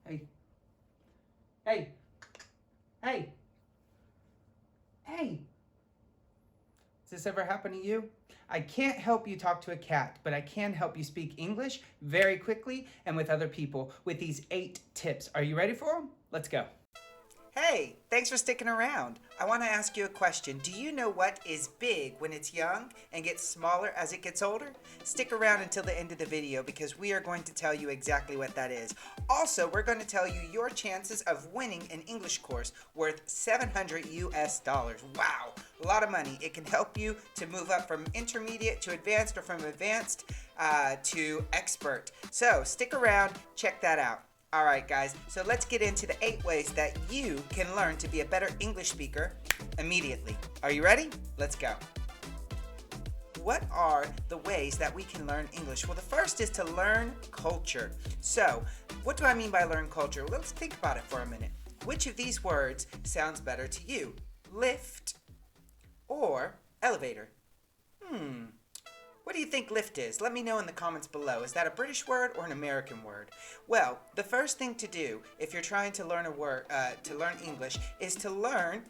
Hey, hey, hey, hey. Has this ever happened to you? I can't help you talk to a cat, but I can help you speak English very quickly and with other people with these 8 tips. Are you ready for them? Let's go. Hey, thanks for sticking around. I want to ask you a question. Do you know what is big when it's young and gets smaller as it gets older? Stick around until the end of the video because we are going to tell you exactly what that is. Also, we're going to tell you your chances of winning an English course worth 700 US dollars. Wow, a lot of money. It can help you to move up from intermediate to advanced or from advanced to expert. So stick around, check that out. All right, guys, so let's get into the 8 ways that you can learn to be a better English speaker immediately. Are you ready? Let's go. What are the ways that we can learn English? Well, the first is to learn culture. So, what do I mean by learn culture? Well, let's think about it for a minute. Which of these words sounds better to you? Lift or elevator? What do you think lift is? Let me know in the comments below. Is that a British word or an American word? Well, the first thing to do if you're trying to learn to learn English is to learn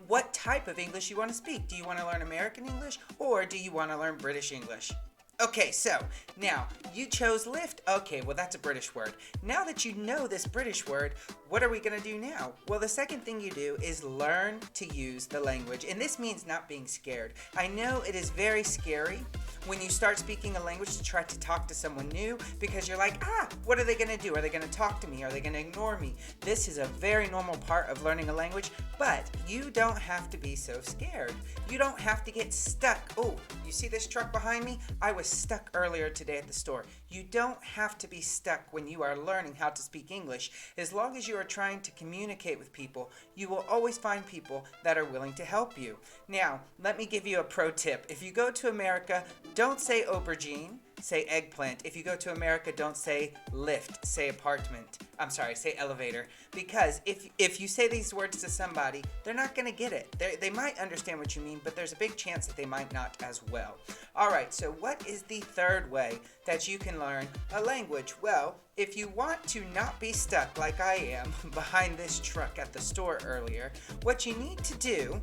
what type of English you want to speak. Do you want to learn American English or do you want to learn British English? Okay, so now you chose lift. Okay, well, that's a British word. Now that you know this British word, what are we going to do now? Well, the second thing you do is learn to use the language. And this means not being scared. I know it is very scary when you start speaking a language to try to talk to someone new because you're like, what are they going to do? Are they going to talk to me? Are they going to ignore me? This is a very normal part of learning a language, but you don't have to be so scared. You don't have to get stuck. Oh, you see this truck behind me? I was stuck earlier today at the store. You don't have to be stuck when you are learning how to speak English. As long as you are trying to communicate with people, you will always find people that are willing to help you. Now, let me give you a pro tip. If you go to America, don't say aubergine, say eggplant. If you go to America, don't say lift, say apartment. I'm sorry, say elevator. Because if you say these words to somebody, they're not going to get it. They might understand what you mean, but there's a big chance that they might not as well. All right, so what is the third way that you can learn a language? Well, if you want to not be stuck like I am behind this truck at the store earlier, what you need to do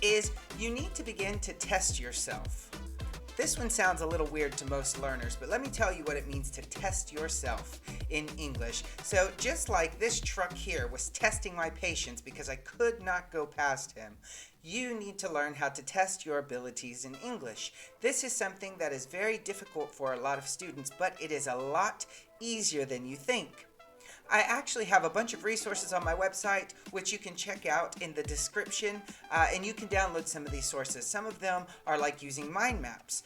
is you need to begin to test yourself. This one sounds a little weird to most learners, but let me tell you what it means to test yourself in English. So just like this truck here was testing my patience because I could not go past him, you need to learn how to test your abilities in English. This is something that is very difficult for a lot of students, but it is a lot easier than you think. I actually have a bunch of resources on my website which you can check out in the description, and you can download some of these sources. Some of them are like using mind maps,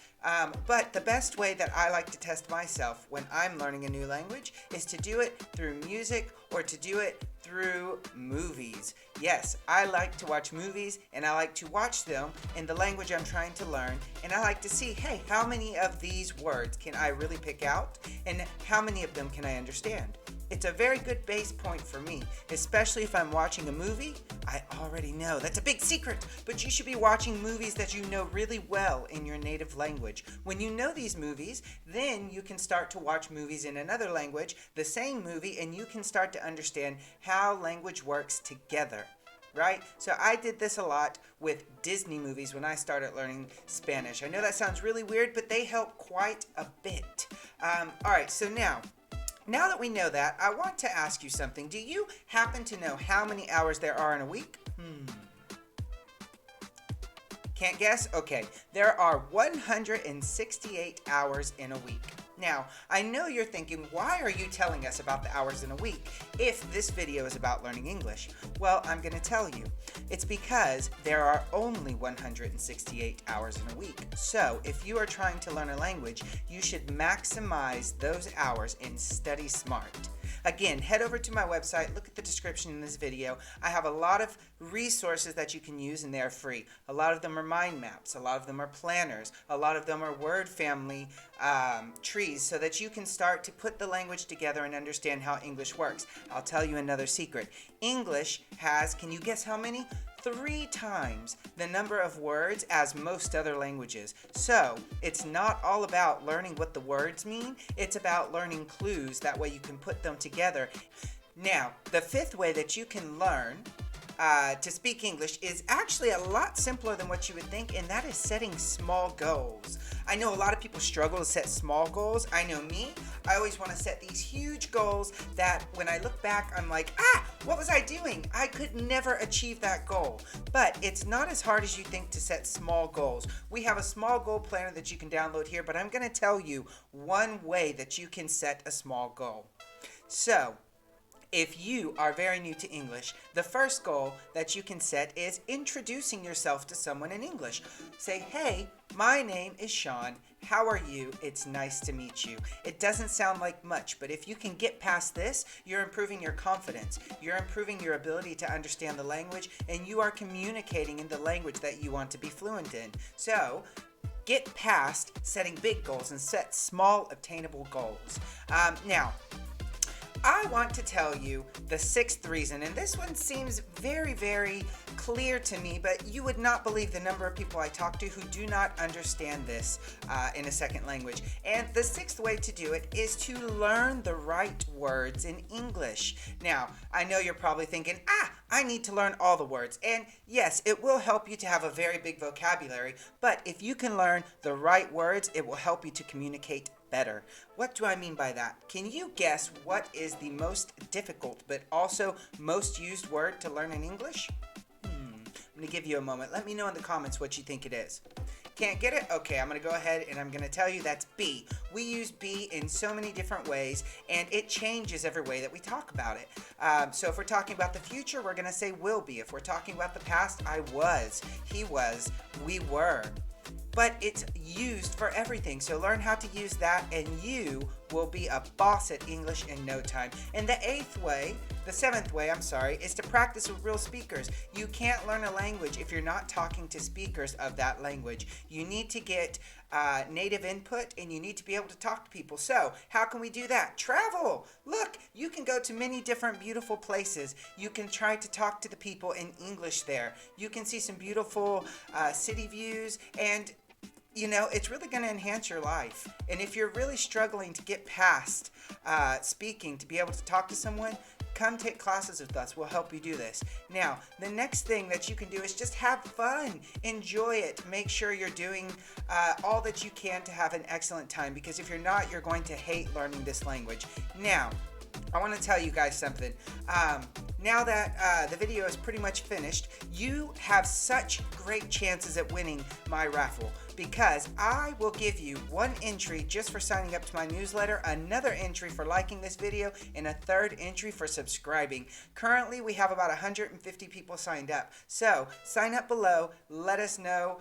but the best way that I like to test myself when I'm learning a new language is to do it through music or to do it through movies. Yes, I like to watch movies and I like to watch them in the language I'm trying to learn, and I like to see, hey, how many of these words can I really pick out and how many of them can I understand? It's a very good base point for me, especially if I'm watching a movie. I already know that's a big secret, but you should be watching movies that you know really well in your native language. When you know these movies, then you can start to watch movies in another language, the same movie, and you can start to understand how language works together. Right? So I did this a lot with Disney movies when I started learning Spanish. I know that sounds really weird, but they help quite a bit. All right, so now that we know that, I want to ask you something. Do you happen to know how many hours there are in a week? Can't guess? Okay, there are 168 hours in a week. Now, I know you're thinking, why are you telling us about the hours in a week if this video is about learning English? Well, I'm going to tell you. It's because there are only 168 hours in a week. So, if you are trying to learn a language, you should maximize those hours and study smart. Again, head over to my website, look at the description in this video. I have a lot of resources that you can use and they are free. A lot of them are mind maps, a lot of them are planners, a lot of them are word family trees so that you can start to put the language together and understand how English works. I'll tell you another secret. English has, can you guess how many? 3 times the number of words as most other languages. So, it's not all about learning what the words mean, it's about learning clues. That way you can put them together. Now, the 5th way that you can learn to speak English is actually a lot simpler than what you would think, and that is setting small goals. I know a lot of people struggle to set small goals. I know me. I always want to set these huge goals that when I look back, I'm like, what was I doing? I could never achieve that goal. But it's not as hard as you think to set small goals. We have a small goal planner that you can download here, but I'm going to tell you one way that you can set a small goal. So, if you are very new to English, the first goal that you can set is introducing yourself to someone in English. Say, hey, my name is Sean. How are you? It's nice to meet you. It doesn't sound like much, but if you can get past this, you're improving your confidence. You're improving your ability to understand the language, and you are communicating in the language that you want to be fluent in. So, get past setting big goals and set small, obtainable goals. Now, I want to tell you the 6th reason, and this one seems very, very clear to me, but you would not believe the number of people I talk to who do not understand this in a second language. And the 6th way to do it is to learn the right words in English. Now, I know you're probably thinking, I need to learn all the words. And yes, it will help you to have a very big vocabulary, but if you can learn the right words, it will help you to communicate better. What do I mean by that? Can you guess what is the most difficult but also most used word to learn in English? I'm going to give you a moment. Let me know in the comments what you think it is. Can't get it? Okay, I'm going to go ahead and I'm going to tell you that's be. We use be in so many different ways, and it changes every way that we talk about it. So if we're talking about the future, we're going to say will be. If we're talking about the past, I was, he was, we were. But it's used for everything, so learn how to use that and you will be a boss at English in no time. And the 7th way, is to practice with real speakers. You can't learn a language if you're not talking to speakers of that language. You need to get native input and you need to be able to talk to people. So how can we do that? Travel. Look, you can go to many different beautiful places. You can try to talk to the people in English there. You can see some beautiful city views, and it's really going to enhance your life. And if you're really struggling to get past speaking, to be able to talk to someone, come take classes with us. We'll help you do this. Now, the next thing that you can do is just have fun. Enjoy it. Make sure you're doing all that you can to have an excellent time, because if you're not, you're going to hate learning this language. Now, I want to tell you guys something. Now that the video is pretty much finished, you have such great chances at winning my raffle, because I will give you 1 entry just for signing up to my newsletter, another entry for liking this video, and a 3rd entry for subscribing. Currently, we have about 150 people signed up. So sign up below, let us know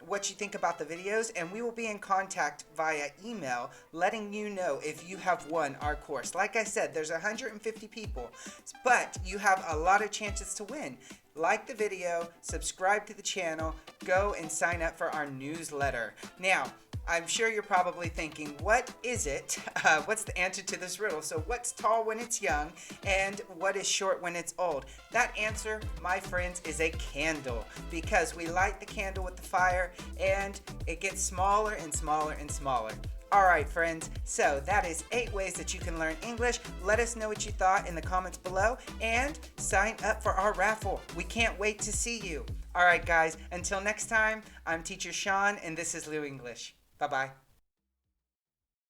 what you think about the videos, and we will be in contact via email letting you know if you have won our course. Like I said, there's 150 people, but you have a lot of chances to win. Like the video, subscribe to the channel, go and sign up for our newsletter. Now, I'm sure you're probably thinking, what is it? What's the answer to this riddle? So what's tall when it's young and what is short when it's old? That answer, my friends, is a candle, because we light the candle with the fire and it gets smaller and smaller and smaller. Alright friends, so that is 8 ways that you can learn English. Let us know what you thought in the comments below and sign up for our raffle. We can't wait to see you. Alright guys, until next time, I'm Teacher Sean and this is Lou English. Bye-bye.